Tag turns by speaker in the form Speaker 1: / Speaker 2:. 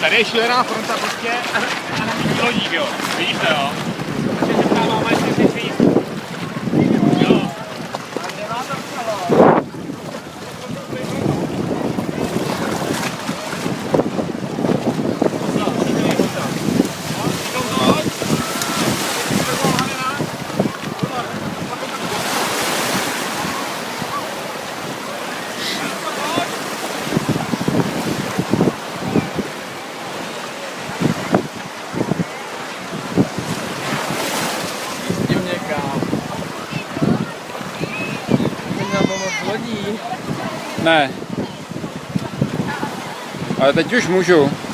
Speaker 1: tady je šílená fronta prostě a na lodík, jo. Vidíš to, jo? Takže se ptáváme, jestli jsi svým. Jo. A kde má to psalo?
Speaker 2: Ne. Ale teď už můžu.